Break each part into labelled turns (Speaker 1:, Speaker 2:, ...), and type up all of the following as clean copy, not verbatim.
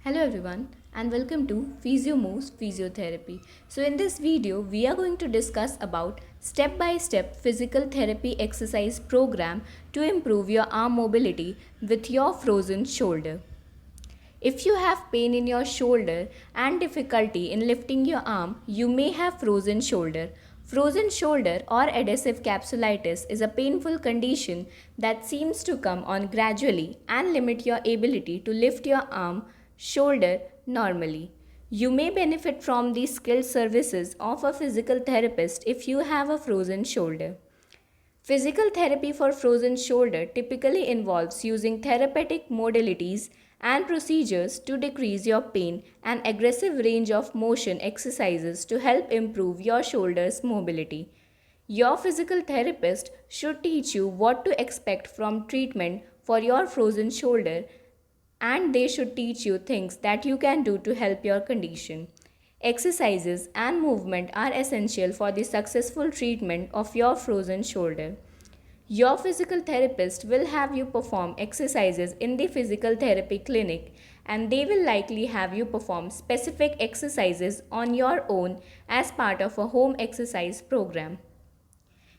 Speaker 1: Hello everyone and welcome to Physio Moves Physiotherapy. So in this video we are going to discuss about step-by-step physical therapy exercise program to improve your arm mobility with your frozen shoulder. If you have pain in your shoulder and difficulty in lifting your arm, you may have frozen shoulder. Frozen shoulder or adhesive capsulitis is a painful condition that seems to come on gradually and limit your ability to lift your arm, shoulder normally. You may benefit from the skilled services of a physical therapist if you have a frozen shoulder. Physical therapy for frozen shoulder typically involves using therapeutic modalities and procedures to decrease your pain and aggressive range of motion exercises to help improve your shoulder's mobility. Your physical therapist should teach you what to expect from treatment for your frozen shoulder, and they should teach you things that you can do to help your condition. Exercises and movement are essential for the successful treatment of your frozen shoulder. Your physical therapist will have you perform exercises in the physical therapy clinic, and they will likely have you perform specific exercises on your own as part of a home exercise program.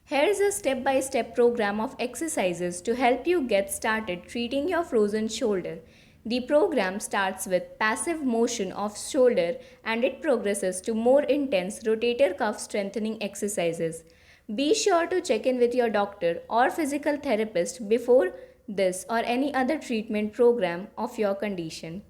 Speaker 1: Here is a step-by-step program of exercises to help you get started treating your frozen shoulder. The program starts with passive motion of shoulder and it progresses to more intense rotator cuff strengthening exercises. Be sure to check in with your doctor or physical therapist before this or any other treatment program of your condition.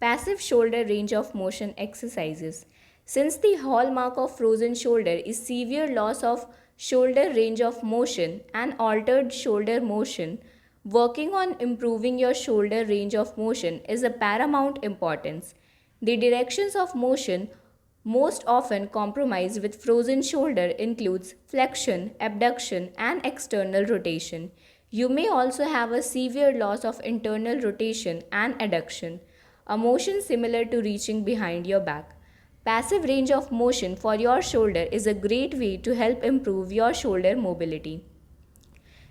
Speaker 1: Passive shoulder range of motion exercises. Since the hallmark of frozen shoulder is severe loss of shoulder range of motion and altered shoulder motion, working on improving your shoulder range of motion is of paramount importance. The directions of motion most often compromised with frozen shoulder includes flexion, abduction, and external rotation. You may also have a severe loss of internal rotation and adduction, a motion similar to reaching behind your back. Passive range of motion for your shoulder is a great way to help improve your shoulder mobility.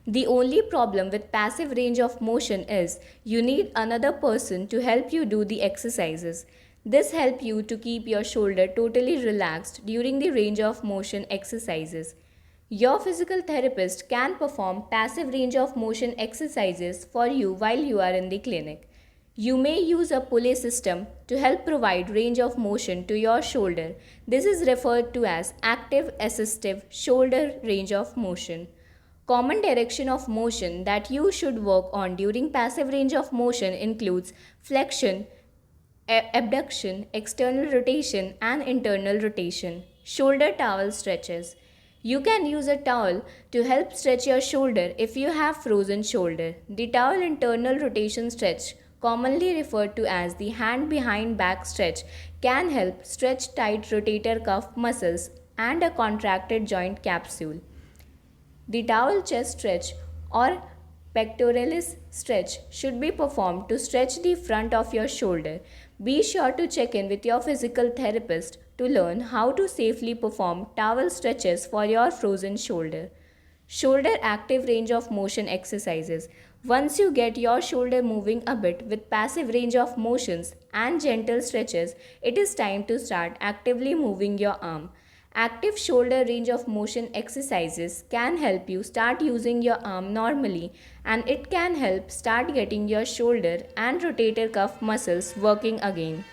Speaker 1: The only problem with passive range of motion is you need another person to help you do the exercises. This helps you to keep your shoulder totally relaxed during the range of motion exercises. Your physical therapist can perform passive range of motion exercises for you while you are in the clinic. You may use a pulley system to help provide range of motion to your shoulder. This is referred to as active assistive shoulder range of motion. Common direction of motion that you should work on during passive range of motion includes flexion, abduction, external rotation, and internal rotation. Shoulder towel stretches. You can use a towel to help stretch your shoulder if you have frozen shoulder. The towel internal rotation stretch, commonly referred to as the hand behind back stretch, can help stretch tight rotator cuff muscles and a contracted joint capsule. The towel chest stretch or pectoralis stretch should be performed to stretch the front of your shoulder. Be sure to check in with your physical therapist to learn how to safely perform towel stretches for your frozen shoulder. Shoulder active range of motion exercises. Once you get your shoulder moving a bit with passive range of motions and gentle stretches, it is time to start actively moving your arm. Active shoulder range of motion exercises can help you start using your arm normally, and it can help start getting your shoulder and rotator cuff muscles working again.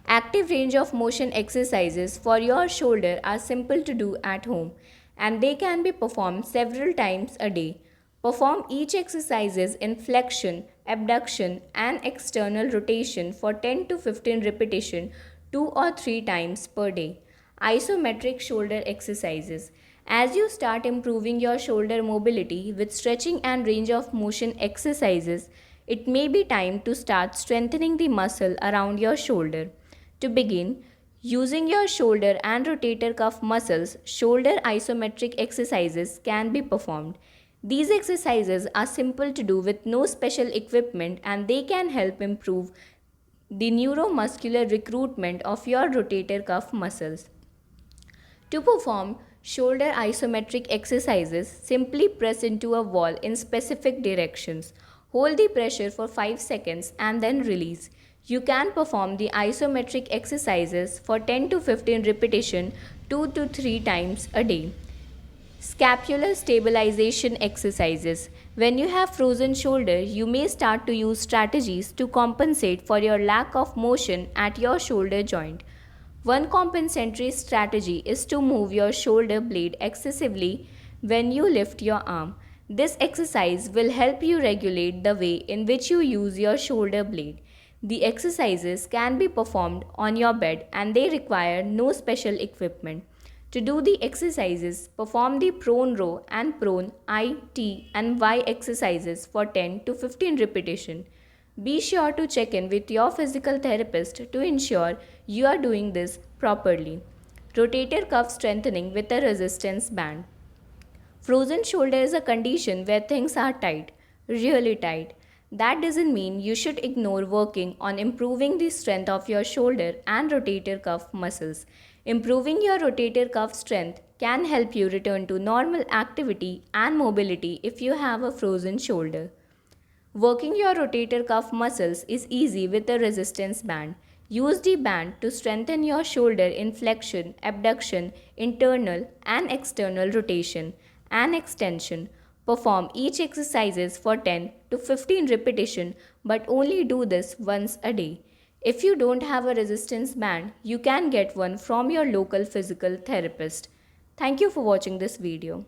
Speaker 1: Active range of motion exercises for your shoulder are simple to do at home, and they can be performed several times a day. Perform each exercises in flexion, abduction, and external rotation for 10 to 15 repetitions 2 or 3 times per day. Isometric shoulder exercises. As you start improving your shoulder mobility with stretching and range of motion exercises, it may be time to start strengthening the muscle around your shoulder. To begin, using your shoulder and rotator cuff muscles, shoulder isometric exercises can be performed. These exercises are simple to do with no special equipment, and they can help improve the neuromuscular recruitment of your rotator cuff muscles. To perform shoulder isometric exercises, simply press into a wall in specific directions. Hold the pressure for 5 seconds and then release. You can perform the isometric exercises for 10 to 15 repetition 2 to 3 times a day. Scapular stabilization exercises. When you have frozen shoulder, you may start to use strategies to compensate for your lack of motion at your shoulder joint. One compensatory strategy is to move your shoulder blade excessively when you lift your arm. This exercise will help you regulate the way in which you use your shoulder blade. The exercises can be performed on your bed and they require no special equipment. To do the exercises, perform the prone row and prone I, T and Y exercises for 10 to 15 repetition. Be sure to check in with your physical therapist to ensure you are doing this properly. Rotator cuff strengthening with a resistance band. Frozen shoulder is a condition where things are tight, really tight. That doesn't mean you should ignore working on improving the strength of your shoulder and rotator cuff muscles. Improving your rotator cuff strength can help you return to normal activity and mobility if you have a frozen shoulder. Working your rotator cuff muscles is easy with a resistance band. Use the band to strengthen your shoulder in flexion, abduction, internal and external rotation and extension. Perform each exercises for 10 to 15 repetition but only do this once a day. If you don't have a resistance band, you can get one from your local physical therapist. Thank you for watching this video.